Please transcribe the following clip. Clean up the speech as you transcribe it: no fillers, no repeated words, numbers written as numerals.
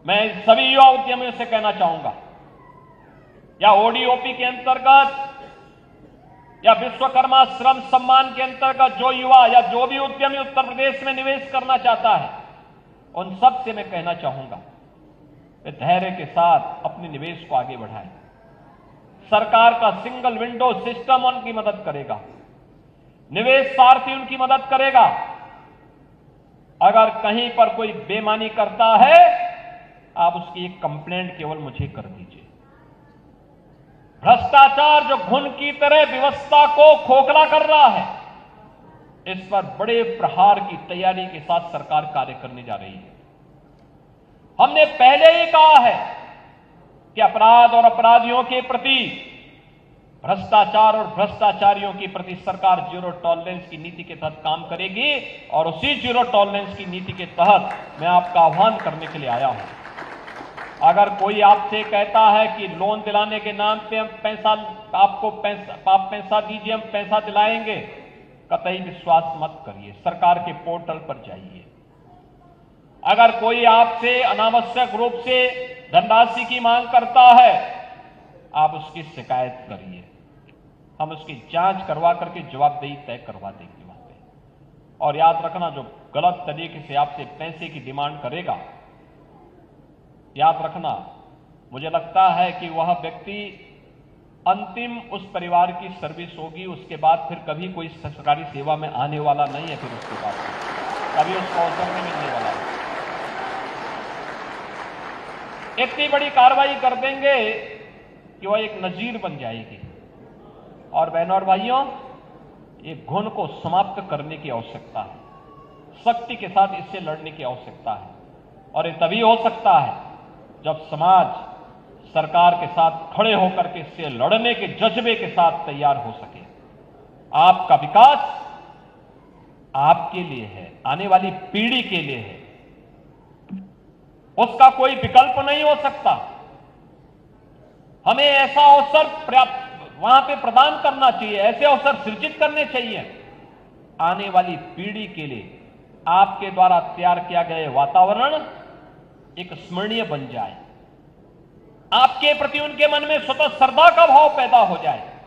मैं सभी युवा उद्यमियों से कहना चाहूंगा, या ओडीओपी के अंतर्गत या विश्वकर्मा श्रम सम्मान के अंतर्गत जो युवा या जो भी उद्यमी उत्तर प्रदेश में निवेश करना चाहता है, उन सब से मैं कहना चाहूंगा वे धैर्य के साथ अपने निवेश को आगे बढ़ाएं। सरकार का सिंगल विंडो सिस्टम उनकी मदद करेगा, निवेश सारथी उनकी मदद करेगा। अगर कहीं पर कोई बेईमानी करता है, आप उसकी एक कंप्लेंट केवल मुझे कर दीजिए। भ्रष्टाचार जो घुन की तरह व्यवस्था को खोखला कर रहा है, इस पर बड़े प्रहार की तैयारी के साथ सरकार कार्य करने जा रही है। हमने पहले ही कहा है कि अपराध और अपराधियों के प्रति, भ्रष्टाचार और भ्रष्टाचारियों के प्रति सरकार जीरो टॉलरेंस की नीति के तहत काम करेगी, और उसी जीरो टॉलरेंस की नीति के तहत मैं आपका आह्वान करने के लिए आया हूं। अगर कोई आपसे कहता है कि लोन दिलाने के नाम पे हम आप पैसा दीजिए, हम पैसा दिलाएंगे, कतई विश्वास मत करिए। सरकार के पोर्टल पर जाइए। अगर कोई आपसे अनावश्यक रूप से धनराशि की मांग करता है, आप उसकी शिकायत करिए। हम उसकी जांच करवा करके जवाबदेही तय करवा देंगे वहां पे। और याद रखना, जो गलत तरीके से आपसे पैसे की डिमांड करेगा, याद रखना, मुझे लगता है कि वह व्यक्ति अंतिम उस परिवार की सर्विस होगी, उसके बाद फिर कभी कोई सरकारी सेवा में आने वाला नहीं है। फिर उसके बाद कभी उसको अवसर नहीं मिलने वाला है। इतनी बड़ी कार्रवाई कर देंगे कि वह एक नजीर बन जाएगी। और बहनों और भाइयों, ये घुन को समाप्त करने की आवश्यकता है, सख्ती के साथ इससे लड़ने की आवश्यकता है। और ये तभी हो सकता है जब समाज सरकार के साथ खड़े होकर के इससे लड़ने के जज्बे के साथ तैयार हो सके। आपका विकास आपके लिए है, आने वाली पीढ़ी के लिए है, उसका कोई विकल्प नहीं हो सकता। हमें ऐसा अवसर वहां पे प्रदान करना चाहिए, ऐसे अवसर सृजित करने चाहिए आने वाली पीढ़ी के लिए। आपके द्वारा तैयार किया गया वातावरण एक स्मरणीय बन जाए, आपके प्रति उनके मन में स्वतः श्रद्धा का भाव पैदा हो जाए।